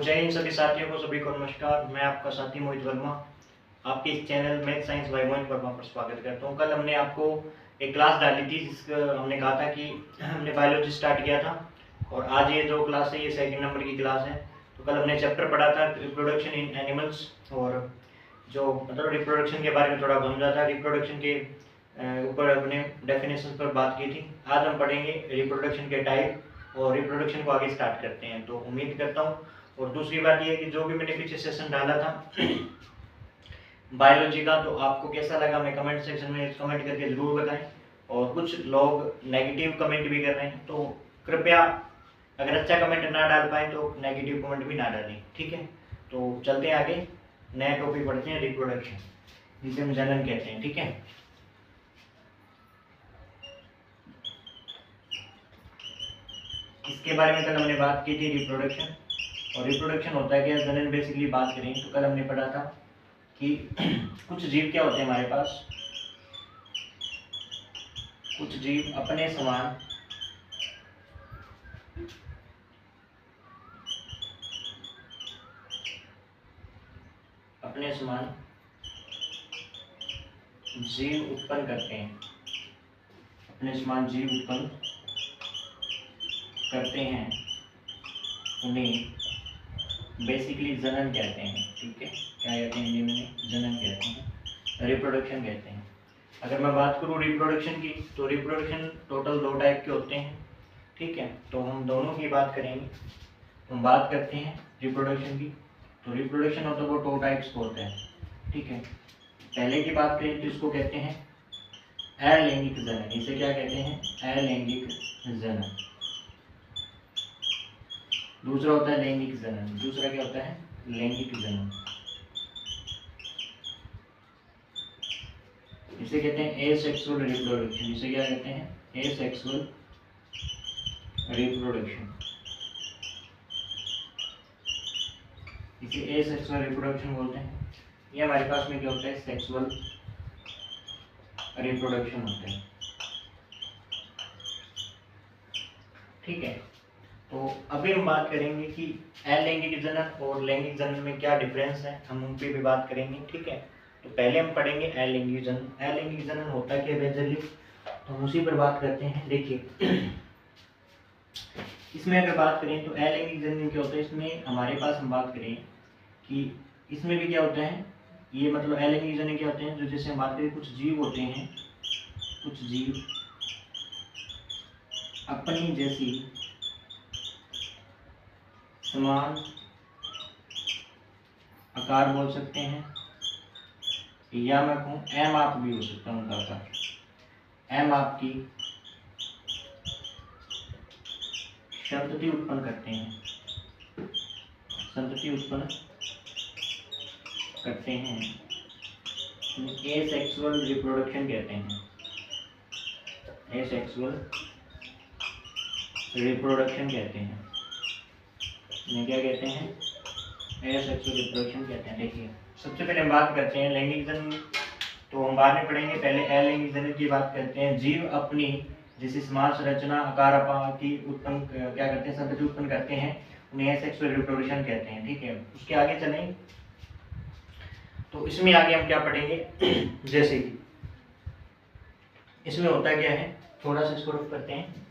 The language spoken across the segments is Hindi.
जय हिंद सभी साथियों को, सभी को नमस्कार। मैं आपका साथी मोहित वर्मा आपके इस चैनल मैथ साइंस बाय मोहित वर्मा पर स्वागत करता हूं। कल हमने आपको एक क्लास डाली थी जिसका हमने कहा था कि हमने बायोलॉजी स्टार्ट किया था और आज ये जो क्लास है ये सेकंड नंबर की क्लास है। तो कल हमने चैप्टर पढ़ा था रिप्रोडक्शन इन एनिमल्स और जो मतलब रिप्रोडक्शन के बारे में थोड़ा समझा था। रिप्रोडक्शन के ऊपर अपने डेफिनेशन पर बात की थी। आज हम पढ़ेंगे रिप्रोडक्शन के टाइप और रिप्रोडक्शन को आगे स्टार्ट करते हैं। तो उम्मीद करता हूँ। और दूसरी बात यह है कि जो भी मैंने पीछे सेशन डाला था बायोलॉजी का, तो आपको कैसा लगा मैं कमेंट सेक्शन में कमेंट करके जरूर बताएं। और कुछ लोग नेगेटिव कमेंट भी कर रहे हैं, तो कृपया अगर अच्छा कमेंट ना डाल पाए तो नेगेटिव कमेंट भी ना डालें, ठीक है। तो चलते हैं आगे, नया टॉपिक पढ़ते हैं रिप्रोडक्शन, जिसे हम जनन कहते हैं, ठीक है। इसके बारे में कल हमने बात की थी रिप्रोडक्शन। और रिप्रोडक्शन होता है क्या, जनन बेसिकली बात करें तो कल हमने पढ़ा था कि कुछ जीव क्या होते हैं हमारे पास, कुछ जीव अपने समान जीव उत्पन्न करते हैं, अपने समान जीव उत्पन्न करते हैं, उन्हें बेसिकली जनन कहते हैं, ठीक है। क्या कहते हैं हिंदी में, जनन कहते हैं, रिप्रोडक्शन कहते हैं। अगर मैं बात करूँ रिप्रोडक्शन की, तो रिप्रोडक्शन टोटल दो टाइप के होते हैं, ठीक है। तो हम दोनों की बात करेंगे। हम बात करते हैं रिप्रोडक्शन की। तो रिप्रोडक्शन होता है वो दो टाइप्स को होता है, ठीक है। पहले की बात करें तो इसको कहते हैं अलैंगिक जनन। इसे क्या कहते हैं, अलैंगिक जनन। दूसरा होता है लैंगिक जनन। दूसरा क्या होता है, लैंगिक जनन। इसे कहते हैं एसेक्सुअल रिप्रोडक्शन। इसे क्या कहते हैं, एसेक्सुअल रिप्रोडक्शन। इसे एसेक्सुअल रिप्रोडक्शन बोलते हैं। ये हमारे पास में क्या होता है, सेक्सुअल रिप्रोडक्शन होता है, ठीक है। तो अभी हम बात करेंगे कि अलैंगिक जनन और लैंगिक जनन में क्या डिफरेंस है, हम उन पे भी बात करेंगे, ठीक है। तो पहले हम पढ़ेंगे अलैंगिक जनन। अलैंगिक जनन होता क्या है बेसिकली, तो हम उसी पर बात करते हैं। देखिए इसमें अगर बात करें तो अलैंगिक जनन क्या होता है, इसमें हमारे पास हम बात करें कि इसमें भी क्या होता है, ये मतलब अलैंगिक जनन क्या होते हैं, जो जैसे हम बात करें कुछ जीव होते हैं, कुछ जीव अपनी जैसी समान आकार बोल सकते हैं, या मैं कहूँ एम आप भी हो सकता हूँ उनका आकार। एम आप की संतति उत्पन्न करते हैं, संतति उत्पन्न करते हैं, एसेक्सुअल रिप्रोडक्शन कहते हैं। एसेक्सुअल रिप्रोडक्शन कहते हैं, इन्हें क्या कहते हैं, एसेक्सुअल रिप्रोडक्शन कहते हैं। देखिए सबसे पहले हम बात करते हैं लैंगिक जनन, तो हम बाद में पढ़ेंगे। पहले अलैंगिक जनन की बात करते हैं। जीव अपनी जैसे समान संरचना आकार की उत्पन्न क्या करते हैं, संतति उत्पन्न करते हैं, उन्हें एसेक्सुअल रिप्रोडक्शन कहते हैं, ठीक है। उसके आगे चलें तो इसमें आगे हम क्या पढ़ेंगे जैसे कि इसमें होता क्या है, थोड़ा सा इसको रफ करते हैं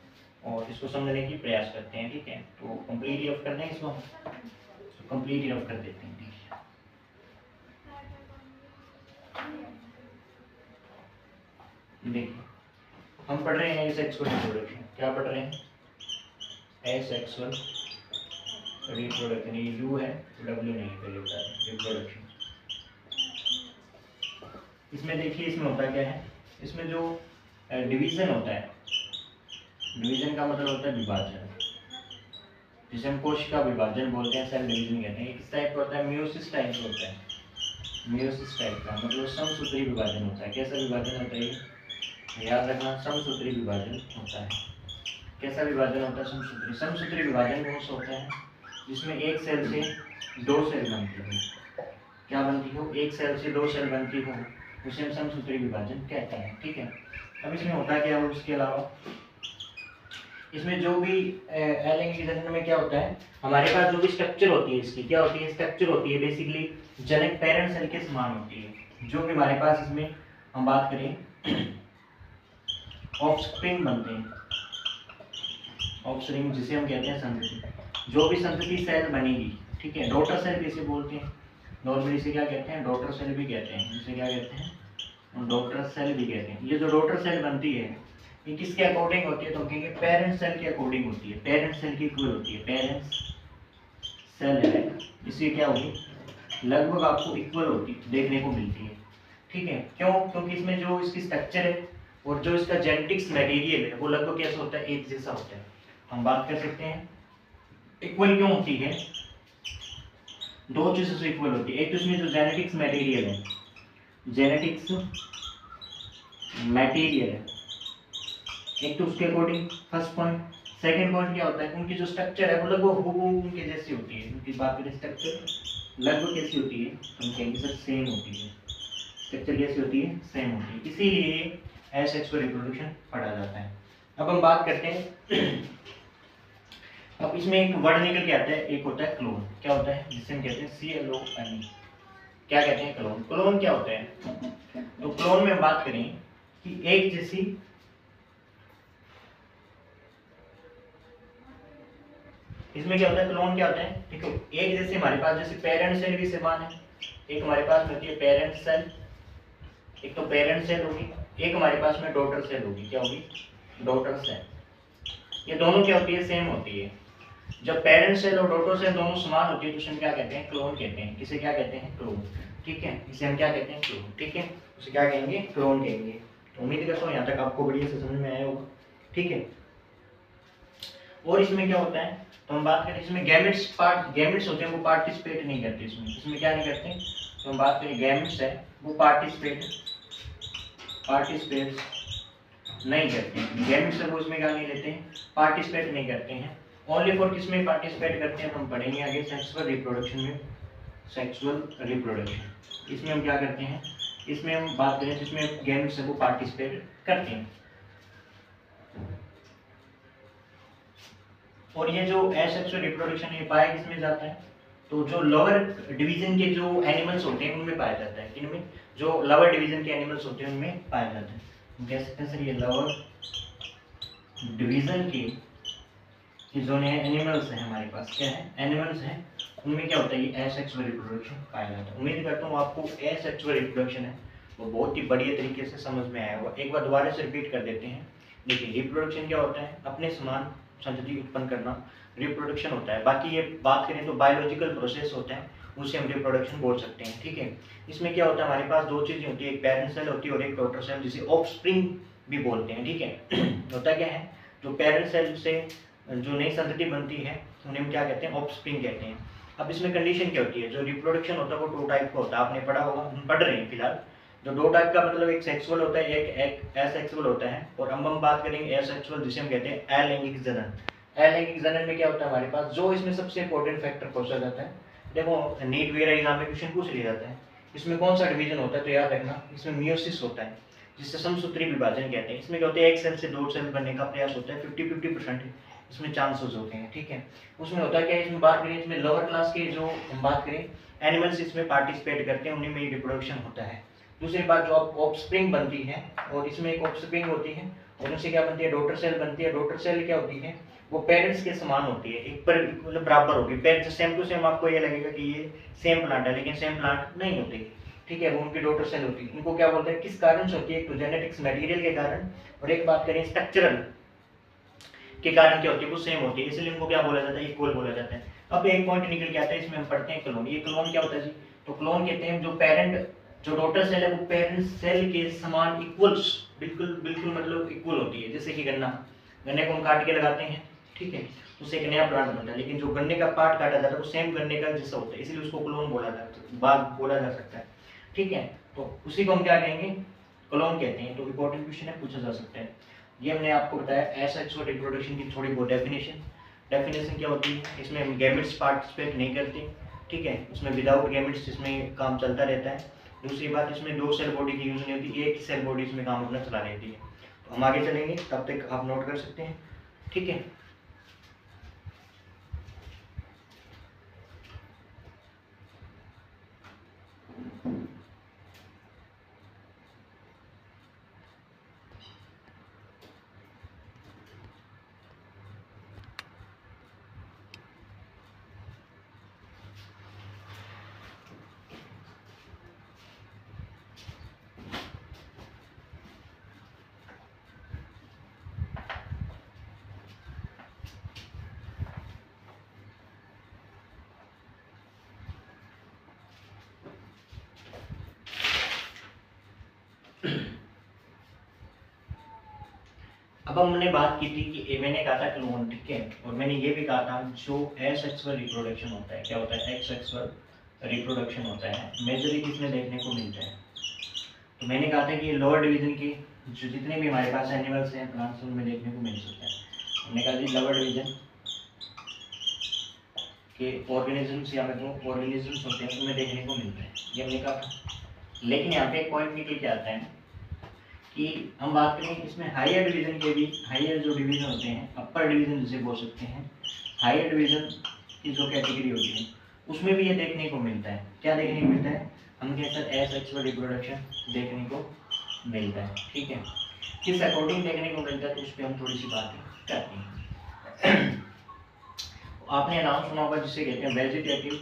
और इसको समझने की प्रयास करते हैं, ठीक है। तो कंप्लीटली रफ कर दें इसको, तो कंप्लीटली रफ कर देते हैं, ठीक है। देखिए हम पढ़ रहे हैं एसेक्सुअल रिप्रोडक्शन। क्या पढ़ रहे हैं, एसेक्सुअल रिप्रोडक्शन। ये यू है, डब्ल्यू नहीं, पहले बता दें, रिप्रोडक्शन। इसमें देखिए इसमें होता क्या है, इसमें जो डिवीजन होता है, डिवीजन का मतलब होता है विभाजन, जिसे हम कोशिका विभाजन बोलते हैं, सेल डिवीजन कहते हैं। किस टाइप का होता है, मियोसिस टाइप का होता है। मियोसिस टाइप का मतलब समसूत्री विभाजन होता है। कैसा विभाजन होता है, याद रखना, समसूत्री विभाजन होता है। कैसा विभाजन होता है, समसूत्री। समसूत्री विभाजन कौन सा होता है, जिसमें एक सेल से दो सेल बनती हो। क्या बनती हो, एक सेल से दो सेल बनती हो, उसे हम समसूत्री विभाजन कहते हैं, ठीक है। अब इसमें होता क्या है, उसके अलावा इसमें जो भी लैंगिक जनन में क्या होता है, हमारे पास जो भी स्ट्रक्चर होती है इसकी क्या होती है, स्ट्रक्चर होती है बेसिकली जनक पेरेंट सेल के समान होती है। जो भी हमारे पास इसमें हम बात करें ऑफस्प्रिंग बनते हैं, ऑफस्प्रिंग जिसे हम कहते हैं संतति, जो भी संतति सेल बनेगी, ठीक है, डॉटर सेल भी इसे बोलते हैं, नॉर्मली इसे क्या कहते हैं, डॉटर सेल भी कहते हैं, इसे क्या कहते हैं, डॉटर सेल भी कहते हैं। ये जो डॉटर सेल बनती है ये किसके अकॉर्डिंग होती है, तो हम कहेंगे पेरेंट सेल के अकॉर्डिंग होती है, पेरेंट सेल की इक्वल होती है, पेरेंट सेल है इसकी क्या होगी, लगभग आपको इक्वल होती देखने को मिलती है, ठीक है। क्यों, क्योंकि इसमें जो इसकी स्ट्रक्चर है और जो इसका जेनेटिक्स मटेरियल है वो लगभग कैसा होता है, एक जैसा होता है। हम बात कर सकते हैं इक्वल क्यों होती है, दो चीजों से इक्वल होती है। एक तो इसमें जो जेनेटिक्स मटेरियल है, जेनेटिक्स मटेरियल है, एक तो उसके according first point. Second point क्या होता है, उनकी जो स्ट्रक्चर है वो लगभग हूबहू उनके जैसी होती है। उनकी बात करें स्ट्रक्चर लगभग कैसी होती है, हम कहेंगे सर सेम होती है, स्ट्रक्चर कैसी होती है, सेम होती है, इसीलिए एसेक्सुअल रिप्रोडक्शन पढ़ा जाता है। अब हम बात करते हैं, अब इसमें एक वर्ड निकल के आता है, एक होता है क्लोन, क्या होता है, जिसे हम कहते हैं CLON, क्या कहते हैं, क्लोन। क्लोन क्या होता है, तो क्लोन में हम बात करें कि एक जैसी, इसमें क्या होता है, क्लोन क्या होता है, ठीक है, एक जैसे हमारे पास जैसे पेरेंट सेल भी समान है, एक हमारे पास में होती है पेरेंट सेल, एक तो पेरेंट सेल होगी, एक हमारे पास में डॉटर सेल होगी, क्या होगी, डॉटर सेल। ये दोनों क्या होती है, सेम होती है। जब पेरेंट सेल और डॉटर सेल दोनों समान होती है तो उसे हम क्या कहते हैं, क्लोन कहते हैं। किसे क्या कहते हैं, क्लोन, ठीक है, इसे हम क्या कहते हैं, क्लोन, ठीक है, उसे क्या कहेंगे, क्लोन कहेंगे। तो उम्मीद करता हूँ यहाँ तक आपको बढ़िया से समझ में आया होगा, ठीक है। और इसमें क्या होता है, तो हम बात करें इसमें गैमेट्स होते हैं वो पार्टिसिपेट नहीं करते इसमें क्या नहीं करते, तो हम बात करें गैमेट्स है वो पार्टिसिपेट नहीं करते हैं, गैमेट्स है वो इसमें क्या नहीं लेते हैं, पार्टिसिपेट नहीं करते हैं। ओनली फॉर किसमें पार्टिसिपेट करते हैं, तो हम पढ़ेंगे आगे सेक्सुअल रिप्रोडक्शन में। सेक्सुअल रिप्रोडक्शन इसमें हम क्या करते हैं, इसमें हम बात करें जिसमें गैमेट्स है वो पार्टिसिपेट करते हैं। और ये जो एसेक्सुअल रिप्रोडक्शन है पाया किसमें जाता है, तो जो लोअर डिवीजन के जो एनिमल्स होते हैं उनमें पाया जाता है। इनमें जो लोअर डिवीजन के एनिमल्स होते हैं उनमें पाया जाता है। हम कह सकते हैं सर ये लोअर डिवीजन के जो एनिमल्स हैं हमारे पास, क्या है, एनिमल्स हैं, उनमें क्या होता है, ये एसेक्सुअल रिप्रोडक्शन पाया जाता है। उम्मीद करता हूँ आपको एसेक्सुअल रिप्रोडक्शन है वो बहुत ही बढ़िया तरीके से समझ में आया होगा। एक बार दोबारा से रिपीट कर देते हैं। देखिए रिप्रोडक्शन क्या होता है, अपने समान संतति उत्पन्न करना रिप्रोडक्शन होता है। बाकी ये बात करें तो बायोलॉजिकल प्रोसेस होता है, उसे हम रिप्रोडक्शन बोल सकते हैं, ठीक है। इसमें क्या होता है, हमारे पास दो चीजें होती है, एक पेरेंट सेल होती है और एक डॉटर सेल, जिसे ऑफस्प्रिंग भी बोलते हैं, ठीक है। होता क्या है, जो पेरेंट सेल से जो नई संतति बनती है उन्हें हम क्या कहते हैं, ऑफस्प्रिंग कहते हैं। अब इसमें कंडीशन क्या होती है, जो रिप्रोडक्शन होता है वो दो टाइप का होता है, आपने पढ़ा होगा, हम पढ़ रहे हैं फिलहाल। जो दो टाइप का मतलब एक सेक्सुअल होता है, एक एसेक्सुअल होता है। और अब हम बात करेंगे एसेक्सुअल, जिसे हम कहते हैं अलैंगिक जनन। अलैंगिक जनन में क्या होता है, हमारे पास जो इसमें सबसे इंपॉर्टेंट फैक्टर पूछा जाता है, देखो नीट वगैरह एग्जाम में क्वेश्चन पूछ लिया जाता है, इसमें कौन सा डिवीजन होता है, तो याद रखना इसमें मियोसिस होता है, जिससे समसूत्री विभाजन कहते हैं। इसमें क्या होता है, एक सेल से दो सेल बनने का प्रयास होता है, 50-50% इसमें चांसेस होते हैं, ठीक है। उसमें होता है क्या, इसमें बात करें, इसमें लोअर क्लास के जो हम बात करें एनिमल्स इसमें पार्टिसिपेट करते हैं, उन्हीं में रिप्रोडक्शन होता है। दूसरी बात जो ऑफस्प्रिंग बनती है, और इसमें एक ऑफस्प्रिंग होती है और उनसे क्या बनती है, डॉटर सेल बनती है। डॉटर सेल क्या होती है, वो पेरेंट्स के समान होती है, एक पर मतलब बराबर होगी, पेरेंट्स सेम टू सेम। आपको ये लगेगा कि ये सेम प्लांट है, लेकिन सेम प्लांट नहीं होती, ठीक है। वो उनकी डॉटर सेल होती है। इनको क्या बोलते हैं, किस कारण से होती है, एक तो जेनेटिक्स मटेरियल के कारण, और एक बात करें स्ट्रक्चरल के कारण क्या होती है, वो सेम होती है, इसलिए इनको क्या बोला जाता है, इक्वल बोला जाता है। अब एक पॉइंट निकल के आता है, इसमें हम पढ़ते हैं क्लोन। ये क्लोन क्या होता है जी, तो क्लोन कहते हैं जो पेरेंट जो डॉटर सेल है वो पेरेंट सेल के समान इक्वल्स, बिल्कुल बिल्कुल मतलब इक्वल होती है। जैसे कि गन्ने को हम काट के लगाते हैं, ठीक है, उससे एक नया प्लांट बनता है, लेकिन जो गन्ने का पार्ट काटा जाता है वो सेम गन्ने का जैसा होता है, इसलिए उसको क्लोन बोला जाता है, बाग बोला जा सकता है, ठीक है। तो उसी को हम क्या कहेंगे, क्लोन कहते हैं। तो इंपॉर्टेंट क्वेश्चन है, पूछा जा सकता है। ये हमने आपको बताया एसेक्सुअल रिप्रोडक्शन की थोड़ी बहुत डेफिनेशन क्या होती है। इसमें हम गैमेट्स पार्टिसिपेट नहीं करते, ठीक है, उसमें विदाउट गैमेट्स इसमें काम चलता रहता है। दूसरी बात, इसमें दो सेल बॉडी की यूज नहीं होती, एक ही सेल बॉडी इसमें काम अपना चला लेती है। तो हम आगे चलेंगे, तब तक आप नोट कर सकते हैं, ठीक है। अब हमने बात की थी कि मैंने कहा था क्लोन, ठीक है, और मैंने ये भी कहा था जो एसेक्सुअल रिप्रोडक्शन होता है, क्या होता है, एक्सेक्सुअल रिप्रोडक्शन होता है, मेजरली किसमें देखने को मिलता है। तो मैंने कहा था कि लोअर डिवीजन के जो जितने भी हमारे पास एनिमल्स हैं, प्लांट्स, उनमें देखने को मिल सकता है। हमने कहा जी लोअर डिवीजन के ऑर्गेनिजम्स या मतलब ऑर्गेनिजम्स होते हैं उनमें देखने को मिलता है, ये हमने कहा था। लेकिन यहाँ पे एक पॉइंट निकल के आता है कि हम बात करें इसमें हायर डिवीजन के भी, हायर जो डिवीजन होते हैं, अपर डिवीजन जिसे बोल सकते हैं, हायर डिवीजन की जो कैटेगरी होती है उसमें भी ये देखने को मिलता है। क्या देखने को मिलता है, हम कहते हैं एसेक्सुअल रिप्रोडक्शन देखने को मिलता है, ठीक है। किस अकॉर्डिंग देखने को मिलता है तो उस पर हम थोड़ी सी बात करते हैं। आपने नाम सुना होगा जिसे कहते हैं वेजिटेटिव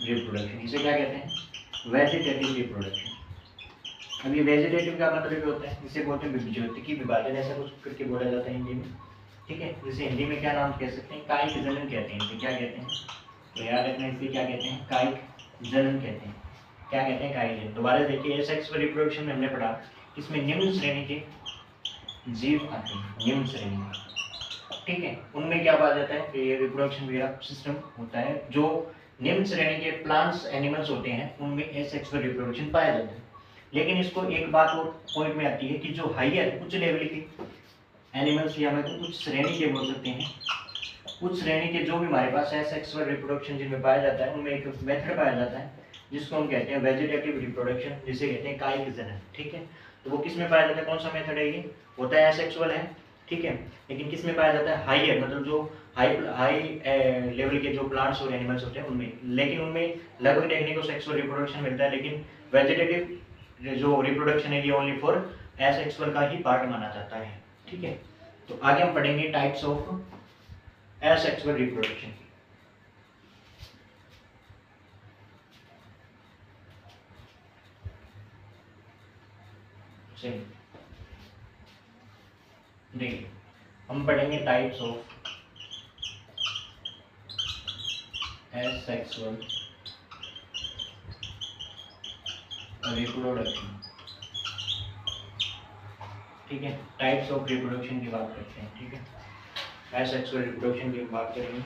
रिप्रोडक्शन। इसे क्या कहते हैं, वेजिटेटिव रिप्रोडक्शन। अब ये वेजिटेटिव का मतलब होता है, इसे बोलते हैं विभज्योतिकी विभाजन, ऐसा कुछ करके बोला जाता है हिंदी में, ठीक है। जिसे हिंदी में क्या नाम कह सकते हैं, कायिक जनन कहते हैं। इसे क्या कहते हैं, तो याद रखना, इसे क्या कहते हैं, कायिक जनन कहते हैं। क्या कहते हैं, कायिक जनन। दोबारा देखिए, एसेक्सुअल रिप्रोडक्शन में हमने पढ़ा इसमें निम्न श्रेणी के जीव आते हैं, निम्न श्रेणी, ठीक है। उनमें क्या पाया जाता है कि ये रिप्रोडक्शन वगैरह सिस्टम होता है। जो निम्न श्रेणी के प्लांट्स एनिमल्स होते हैं उनमें एसेक्सुअल रिप्रोडक्शन पाया जाता है। लेकिन इसको एक बात और पॉइंट में आती है कि जो हायर उच्च लेवल के एनिमल्स या मैं तो उच्च श्रेणी के बोल सकते हैं, उच्च श्रेणी के जो भी हमारे पास एसेक्सुअल रिप्रोडक्शन जिनमें पाया जाता है उनमें एक मेथड पाया जाता है जिसको हम कहते हैं वेजिटेटिव रिप्रोडक्शन, जिसे कहते हैं कायिक जनन, ठीक है। तो वो किस में पाया जाता है, कौन सा मेथड है ये, होता है एसेक्सुअल है, ठीक है। लेकिन किस में पाया जाता है, हायर, मतलब जो हाई लेवल के जो प्लांट्स और एनिमल्स होते हैं उनमें। लेकिन उनमें लगभग देखने को सेक्सुअल रिप्रोडक्शन मिलता है, लेकिन वेजिटेटिव जो रिप्रोडक्शन है ये ओनली फॉर एसेक्सुअल का ही पार्ट माना जाता है, ठीक है। तो आगे हम पढ़ेंगे टाइप्स ऑफ एसेक्सुअल रिप्रोडक्शन। देखिए, हम पढ़ेंगे टाइप्स ऑफ एसेक्सुअल रिप्रोडक्शन, ठीक है। टाइप्स ऑफ रिप्रोडक्शन की बात करते हैं, ठीक है। एसेक्सुअल रिप्रोडक्शन की बात करेंगे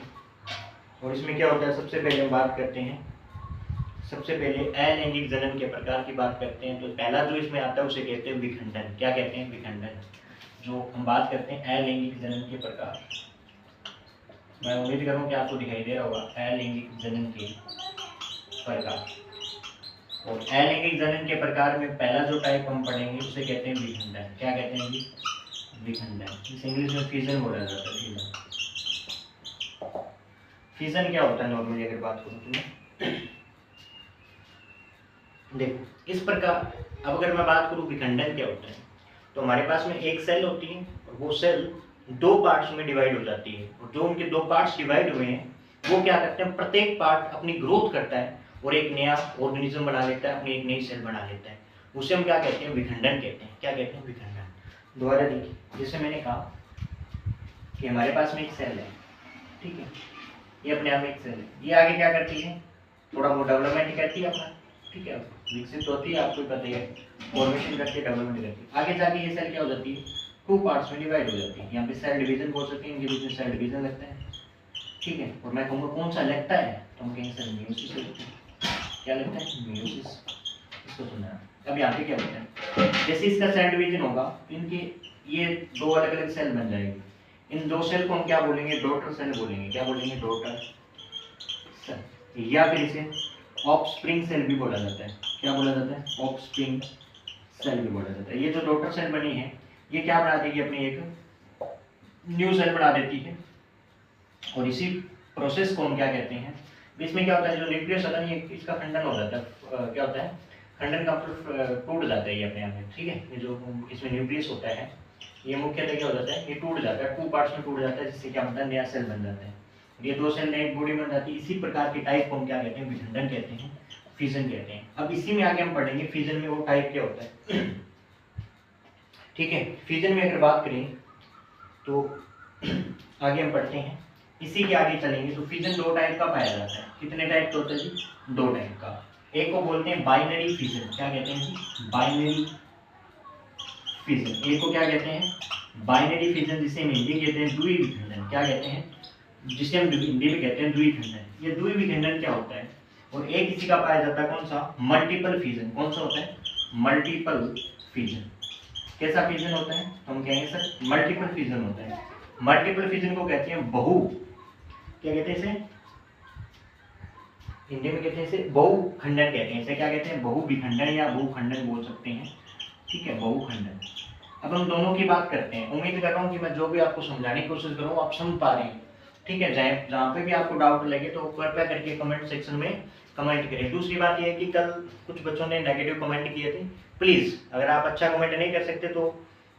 और इसमें क्या होता है, सबसे पहले हम बात करते हैं, सबसे पहले अलैंगिक जनन के प्रकार की बात करते हैं। तो पहला जो इसमें आता है उसे कहते हैं विखंडन। क्या कहते हैं, विखंडन। जो हम बात करते हैं अलैंगिक जनन के प्रकार, मैं उम्मीद करूँ कि आपको दिखाई दे रहा होगा अलैंगिक जनन के प्रकार। और अलैंगिक जनन के प्रकार में पहला जो टाइप हम पढ़ेंगे उसे कहते हैं विखंडन। क्या कहते हैं, विखंडन। इसे इंग्लिश में फिजन बोला जाता है, फिजन। फिजन क्या होता है नॉर्मली अगर बात करूँ तो मैं, देखो इस प्रकार, अब अगर मैं बात करूँ विखंडन क्या होता है, तो हमारे पास में एक सेल होती है और वो सेल दो पार्ट्स में डिवाइड हो जाती है, और जो उनके दो पार्ट्स डिवाइड हुए हैं वो क्या करते हैं, प्रत्येक पार्ट अपनी ग्रोथ करता है और एक नया ऑर्गेनिज्म बना लेता है, अपनी एक नई सेल बना लेता है। उसे हम क्या कहते हैं, विखंडन कहते हैं। क्या कहते हैं, विखंडन। दोबारा देखिए, जैसे मैंने कहा कि हमारे पास में एक सेल है, ठीक है, ये अपने आप में एक सेल है, ये आगे क्या करती है, थोड़ा बहुत डेवलपमेंट करती है अपना, ठीक है, विकसित होती है, आपको पता है, फॉर्मेशन करके डेवलपमेंट करती है। आगे जाके ये सेल क्या हो जाती है, टू पार्ट्स में डिवाइड हो जाती है। यहाँ पे सेल डिवीजन बोल सकते हैं, इनके बीच में सेल डिवीजन लगता है, ठीक है। और मैं कहूँगा कौन सा लगता है, तो हम कहेंगे सर मियोसिस लगता है। क्या लगता है, मियोसिस। इसको सुनना। अब यहाँ पे क्या होता है, जैसे इसका सेल डिवीजन होगा इनके ये दो अलग अलग सेल बन जाएंगे। इन दो सेल को हम क्या बोलेंगे, डॉटर सेल बोलेंगे। क्या बोलेंगे, डॉटर सेल, या फिर इसे ऑफस्प्रिंग सेल भी बोला जाता है। क्या बोला जाता है, ऑफस्प्रिंग सेल भी बोला जाता है। ये जो डॉटर सेल बनी है ये क्या बना देगी, अपनी एक न्यू सेल बना देती है। और इसी प्रोसेस को हम क्या कहते हैं, इसमें क्या होता है, जो न्यूक्लियस होता है ये इसका खंडन हो जाता है, क्या होता है, खंडन का टूट जाता है ये अपने आप में, ठीक है। ये जो इसमें न्यूक्लियस होता है ये मुख्यतः क्या हो जाता है, ये टूट जाता है, 2 पार्ट्स में टूट जाता है, जिससे क्या बनता है, नया सेल बन जाता है। ये 2 सेल नई बॉडी बन जाती है। इसी प्रकार की टाइप को हम क्या कहते हैं, विखंडन कहते हैं, फिजन कहते हैं। अब इसी में आगे हम पढ़ेंगे फिजन में वो टाइप क्या होता है, ठीक है। फिजन में अगर बात करें तो आगे हम पढ़ते हैं, इसी के आगे चलेंगे तो फिजन 2 टाइप का पाया जाता है। कितने टाइप का होता है जी, 2 टाइप का। एक को बोलते हैं बाइनरी फिजन, क्या कहते हैं जी, बाइनरी फिजन। एक को क्या कहते हैं, बाइनरी फिजन, जिसे हम हिंदी कहते हैं द्वि विखंडन, क्या कहते हैं, जिसे हम हिंदी में कहते हैं द्वि विखंडन। ये द्वि विखंडन क्या होता है, और एक इसी का पाया जाता है कौन सा, मल्टीपल फिजन। कौन सा होता है, मल्टीपल फिजन। कैसा फिजन होता है, तो हम कहेंगे सर मल्टीपल फिजन होता है। मल्टीपल फिजन को कहते हैं बहु, क्या कहते हैं इसे, हिंदी में कहते हैं इसे बहुखंडन कहते हैं। इसे क्या कहते हैं, बहु विखंडन या बहुखंडन बोल सकते हैं, ठीक है, बहुखंडन। अब हम दोनों की बात करते हैं। उम्मीद कर रहा हूँ कि मैं जो भी आपको समझाने की कोशिश करूँ आप समझ पा रहे हैं, ठीक है। जहाँ पे भी आपको डाउट लगे तो कृपया करके कमेंट सेक्शन में कमेंट करें। दूसरी बात यह है कि कल कुछ बच्चों ने नेगेटिव कमेंट किए थे, प्लीज अगर आप अच्छा कमेंट नहीं कर सकते तो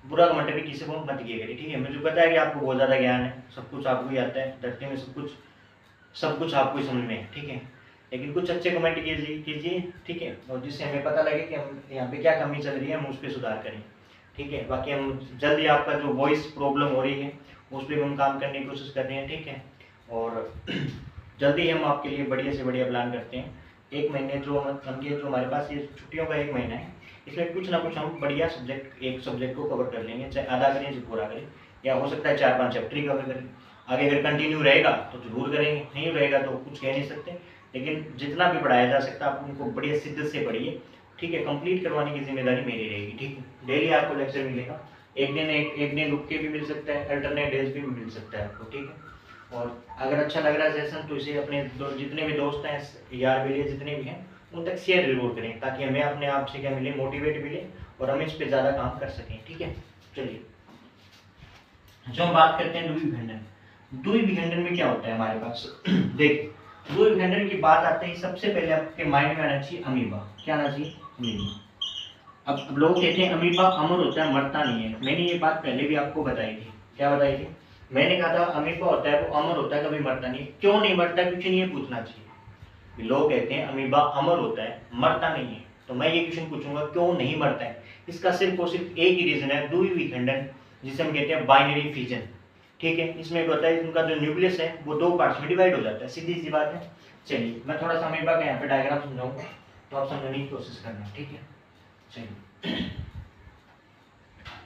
बुरा कमेंट भी किसी को मत किया करिए, ठीक है। मुझे पता है कि आपको बहुत ज़्यादा ज्ञान है, सब कुछ आपको ही आता है, धरती में सब कुछ आपको ही समझ में है, ठीक है। लेकिन कुछ अच्छे कमेंट कीजिए, ठीक है, और जिससे हमें पता लगे कि हम यहाँ पे क्या कमी चल रही है, हम उस पर सुधार करें, ठीक है। बाकी हम जल्दी आपका जो वॉइस प्रॉब्लम हो रही है उस पर हम काम करने की कोशिश कर रहे हैं, ठीक है। और जल्दी हम आपके लिए बढ़िया से बढ़िया प्लान करते हैं। 1 महीने जो हमारे पास ये छुट्टियों का 1 महीना है, इसमें कुछ ना कुछ हम बढ़िया एक सब्जेक्ट को कवर कर लेंगे, चाहे आधा करें चाहे पूरा करें, या हो सकता है 4-5 चैप्टर कवर करें। आगे अगर कंटिन्यू रहेगा तो जरूर करेंगे, नहीं रहेगा तो कुछ कह नहीं सकते। लेकिन जितना भी पढ़ाया जा सकता है आप उनको बढ़िया शिद्दत से पढ़िए, ठीक है। कंप्लीट करवाने की जिम्मेदारी मेरी रहेगी, ठीक है। डेली आपको लेक्चर मिलेगा, एक दिन रुक के भी मिल सकता है, अल्टरनेट डेज भी मिल सकता है आपको, ठीक है। और अगर अच्छा लग रहा है सेशन तो इसे अपने जितने भी दोस्त हैं, यार मिले जितने भी हैं, उन तक शेयर जरूर करें, ताकि हमें अपने आप से क्या मिले, मोटिवेट मिले, और हम इस पे ज़्यादा काम कर सकें, ठीक है। चलिए जो हम बात करते हैं द्विविखंडन, द्विविखंडन में क्या होता है हमारे पास, देखिए द्विविखंडन की बात आते ही सबसे पहले आपके माइंड में आना चाहिए अमीबा। क्या आना चाहिए, अमीबा। अब लोग कहते हैं अमीबा अमर होता है, मरता नहीं है। मैंने ये बात पहले भी आपको बताई थी, क्या बताई थी, मैंने कहा था अमीबा होता है वो अमर होता है, कभी मरता नहीं। क्यों नहीं मरता, क्वेश्चन ये पूछना चाहिए। लोग कहते हैं अमीबा अमर होता है, मरता नहीं है, तो मैं ये क्वेश्चन पूछूंगा क्यों नहीं मरता है। इसका सिर्फ और सिर्फ एक ही रीजन है, द्विविखंडन, जिसे हम कहते हैं बाइनरी फिजन, ठीक है। इसमें क्या होता है, उनका जो न्यूक्लियस है वो 2 पार्ट्स में डिवाइड हो जाता है, सीधी सी बात है। चलिए मैं थोड़ा सा अमीबा का यहाँ पे डायग्राम समझाऊंगा तो आप समझने की कोशिश करना, ठीक है। चलिए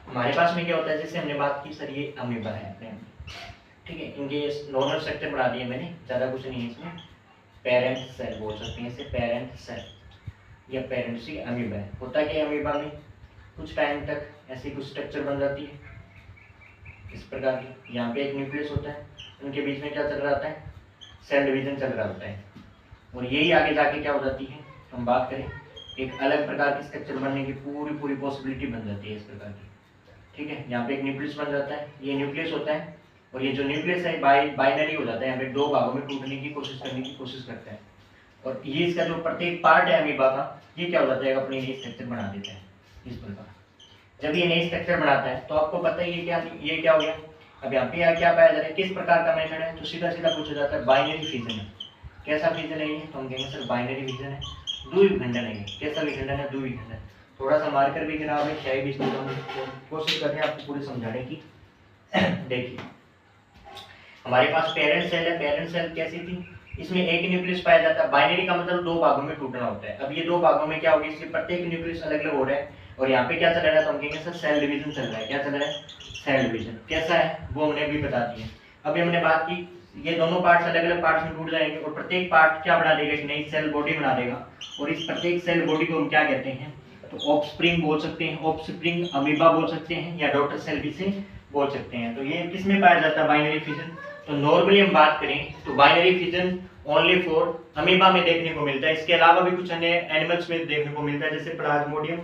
हमारे पास में क्या होता है, जैसे हमने बात की सर ये अमीबा है, ठीक है। इनके नॉर्मल स्ट्रक्चर बना दिए मैंने, ज़्यादा कुछ नहीं है इसमें। पेरेंट सेल बोल सकते हैं इसे, पेरेंट सेल या पेरेंट सी अमीबा है। होता क्या है अमीबा में, कुछ टाइम तक ऐसी कुछ स्ट्रक्चर बन जाती है इस प्रकार की। यहाँ पे एक न्यूक्लियस होता है, उनके बीच में क्या चल रहा होता है, सेल डिवीजन चल रहा होता है, और यही आगे जाके क्या हो जाती है, हम बात करें एक अलग प्रकार की स्ट्रक्चर बनने की पूरी पॉसिबिलिटी बन जाती है इस प्रकार की, ठीक है। यहाँ पे एक न्यूक्लियस बन जाता है, ये न्यूक्लियस होता है, और ये जो न्यूक्लियस है बाइनरी हो जाता है, यहाँ पे 2 भागों में टूटने की करने की कोशिश करता है। और ये इसका जो प्रत्येक पार्ट है अमीबा का, ये क्या हो जाता है, अपनी नई स्ट्रक्चर बना देता है इस प्रकार। जब ये नई स्ट्रक्चर बनाता है तो आपको पता है ये क्या हो गया। अब यहाँ पे क्या पाया जा रहा है, किस प्रकार का मेथड है, तो सीधा पूछा जाता है बाइनरी फिजन है। कैसा फिजन है ये, तो हम कहेंगे सर बाइनरी फिजन है, द्विविखंडन है ये। कैसा विखंडन है, द्विविखंडन। थोड़ा सा मार्कर भी गिरा है, क्या भी कोशिश कर रहे हैं आपको पूरी समझाने की। देखिए हमारे पास पेरेंट सेल है, पेरेंट सेल कैसी थी, इसमें एक न्यूक्लियस पाया जाता है। बाइनरी का मतलब 2 भागों में टूटना होता है। अब ये 2 भागों में क्या होगी, इसलिए प्रत्येक न्यूक्लियस अलग अलग हो रहा है, और यहाँ पे क्या चल रहा है, तो हम कहेंगे सर सेल डिवीजन चल रहा है। क्या चल रहा है, सेल डिवीजन। कैसा है वो हमने अभी बता दिया। अभी हमने बात की ये दोनों पार्ट्स अलग अलग पार्ट्स में टूट जाएंगे, और प्रत्येक पार्ट क्या बना देगा, एक नई सेल बॉडी बना देगा, और इस प्रत्येक सेल बॉडी को हम क्या कहते हैं, तो ऑफस्प्रिंग बोल सकते हैं, ऑफस्प्रिंग अमीबा बोल सकते हैं, या डॉटर सेल भी से बोल सकते हैं। तो ये किस में पाया जाता है, बाइनरी फिजन। तो नॉर्मली हम बात करें तो binary fission only for amoeba में देखने को मिलता है। इसके अलावा भी कुछ अन्य एनिमल्स में देखने को मिलता है, जैसे प्लाज्मोडियम,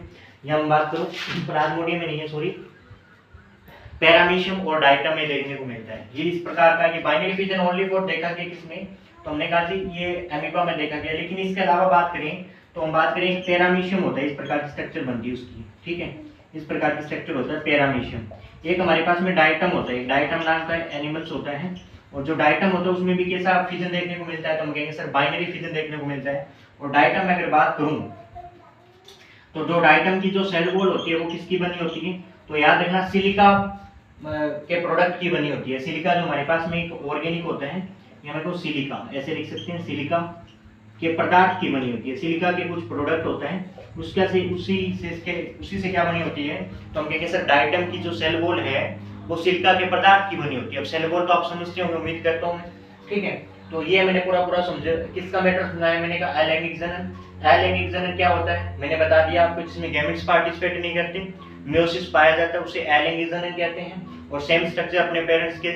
या हम बात करूं प्लाज्मोडियम में नहीं है, सॉरी पैरामीशियम और डायटम में देखने को मिलता है। ये इस प्रकार का, ये बाइनरी फिजन ओनली फॉर देखा गया किसमें, तो हमने कहा जी ये एमीबा में देखा गया। लेकिन इसके अलावा बात करें तो हम बात करें पैरामीशियम होता है, इस प्रकार की स्ट्रक्चर बनती है उसकी, ठीक है, इस प्रकार की स्ट्रक्चर होता है पैरामीशियम। एक हमारे पास में डायटम होता है, डायटम नाम का एनिमल्स होता है, और जो डायटम होता है उसमें भी कैसा फिजन देखने को मिलता है, तो हम कहेंगे सर बाइनरी फिजन देखने को मिलता है। और डायटम में अगर बात करूं तो जो डायटम की जो सेल वॉल होती है वो किसकी बनी होती है, तो याद रखना सिलिका के प्रोडक्ट की बनी होती है। सिलिका जो हमारे पास में एक ऑर्गेनिक होता है, यहाँ को सिलिका ऐसे लिख सकते हैं, सिलिका के पदार्थ की बनी होती है। सिलिका के कुछ प्रोडक्ट होता है, उसका से उसी से क्या बनी होती है, तो हम कहेंगे सर डायटम की जो सेल वॉल है वो सिलिका के पदार्थ की बनी होती है। अब सेल वॉल तो आप समझते होंगे, उम्मीद करता हूँ, ठीक है। तो ये मैंने पूरा समझा, किसका मैटर सुनाया मैंने कहा अलैंगिक जनन। अलैंगिक जनन क्या होता है मैंने बता दिया आपको, जिसमें गैमेट्स पार्टिसिपेट नहीं करते, म्योसिस पाया जाता है, उसे अलैंगिक जनन कहते हैं। और सेम स्ट्रक्चर अपने पेरेंट्स के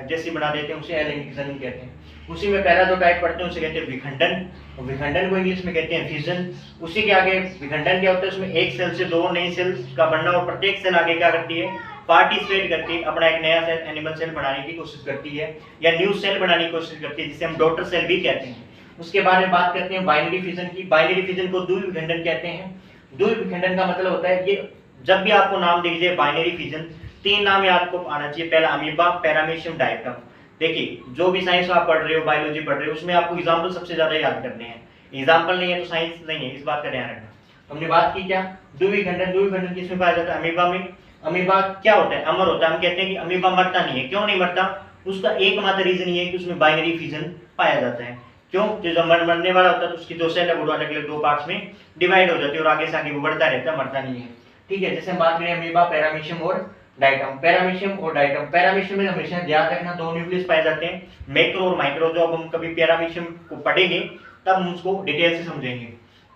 जैसी बना देते हैं, उसे अलैंगिक जनन कहते हैं। उसी में पहला जो टाइप पढ़ते हैं उसे कहते हैं विखंडन, और विखंडन को इंग्लिश में कहते हैं फिजन। उसी के आगे विखंडन क्या होता है, उसमें एक सेल से दो नई सेल्स का बनना, और प्रत्येक सेल आगे क्या करती है, पार्टिसिपेट करती है, अपना एक नया सेल एनिमल सेल बनाने की कोशिश करती है, या न्यू सेल बनाने की कोशिश करती है, जिसे हम डॉटर सेल भी कहते हैं। उसके बाद में बात करते हैं बाइनरी फिजन की। बाइनरी फिजन को द्विविखंडन कहते हैं। द्विविखंडन का मतलब होता है, ये जब भी आपको नाम दीजिए बाइनरी फिजन, तीन नाम याद आपको आना चाहिए, पहला अमीबा, पैरामीशियम, डायटम। देखिए जो भी साइंस आप पढ़ रहे हो, बायोलॉजी पढ़ रहे हो, उसमें आपको एग्जांपल सबसे ज्यादा याद करने हैं। एग्जांपल नहीं है तो साइंस नहीं है, इस बात का ध्यान रखना। हमने बात की क्या, द्विविखंडन। द्विविखंडन किसमें पाया जाता है, अमीबा में। अमीबा क्या होता है, अमर होता है। हम कहते हैं कि अमीबा मरता नहीं है, क्यों नहीं मरता, उसका एकमात्र रीजन ये है कि उसमें बाइनरी फिजन पाया जाता है। क्यों, जब मरने वाला होता है तो उसकी जो सेल है वो अलग अलग दो पार्ट्स में डिवाइड हो जाती है, और आगे से आगे वो बढ़ता रहता है, मरता नहीं है, ठीक है। जैसे हम बात करें अमीबा, पैरामीशियम और डायटम। पैरामीशियम और डायटम, पैरामीशियम में हमेशा ध्यान रखना दो न्यूक्लियस पाए जाते हैं, मैक्रो और माइक्रो। जो अब हम कभी पैरामीशियम को पढ़ेंगे तब हम उसको डिटेल से समझेंगे।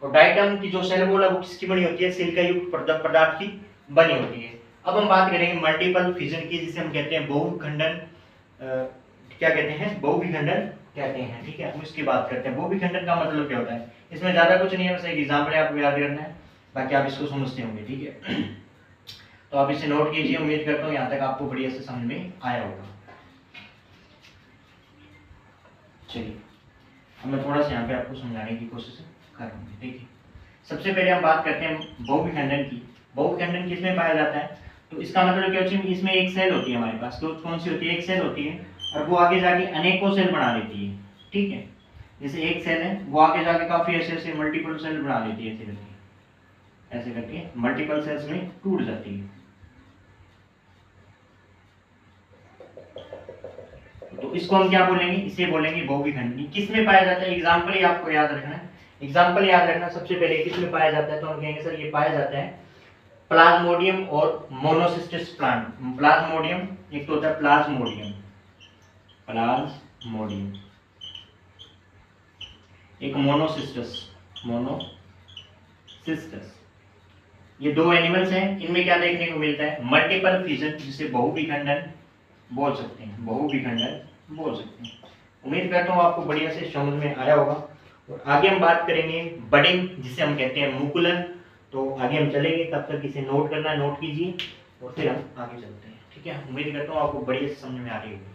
और डायटम की जो सेल वॉल है वो किसकी बनी होती है, सिलिका युक्त पदार्थ की बनी होती है। अब हम बात करेंगे मल्टीपल फिजन की, जिसे हम कहते हैं बहुविखंडन, क्या कहते हैं, बहुविखंडन कहते हैं, ठीक है। हम इसकी बात करते हैं। बहुविखंडन का मतलब क्या होता है, इसमें ज्यादा कुछ नहीं है, बस एक एग्जांपल है, आपको याद करना है, बाकी आप इसको समझते होंगे, ठीक है। तो आप इसे नोट कीजिए, उम्मीद करता हूँ यहाँ तक आपको बढ़िया से समझ में आया होगा। चलिए अब मैं थोड़ा सा यहाँ पे आपको समझाने की कोशिश करूँगी, ठीक है। सबसे पहले हम बात करते हैं बहुविखंडन की। बहुविखंडन किसमें पाया जाता है, तो इसका मतलब क्या होता है, इसमें एक सेल होती है हमारे पास, तो कौन सी होती है, एक सेल होती है, और वो आगे जाके अनेकों सेल बना लेती है, ठीक है। जैसे एक सेल है वो आगे जाके काफी ऐसे मल्टीपल सेल बना लेती है, ऐसे करके मल्टीपल सेल्स में टूट जाती है। तो इसको हम क्या बोलेंगे, इसे बोलेंगे बहुविखंडनी। किसमें पाया जाता है, एग्जांपल ही आपको याद रखना है, एग्जांपल याद रखना। सबसे पहले किसमें पाया जाता है, तो हम कहेंगे सर ये पाया जाता है प्लाज्मोडियम और मोनोसिस्टिस प्लांट। प्लाज्मोडियम एक तो होता है प्लाज्मोडियम, प्लाज्मोडियम, एक मोनोसिस्टस, मोनोसिस्टस। ये दो एनिमल्स हैं, इनमें क्या देखने को मिलता है, मल्टीपल फिजन, जिसे बहुविखंडन बोल सकते हैं, बहुविखंडन बोल सकते हैं। उम्मीद करता हूँ आपको बढ़िया से समझ में आया होगा। और आगे हम बात करेंगे बडिंग, जिसे हम कहते हैं मुकुलन। तो आगे हम चलेंगे, तब तक इसे नोट करना है, नोट कीजिए, और फिर हम आगे चलते हैं, ठीक है। उम्मीद करता हूँ आपको बढ़िया से समझ में आ रही होगी।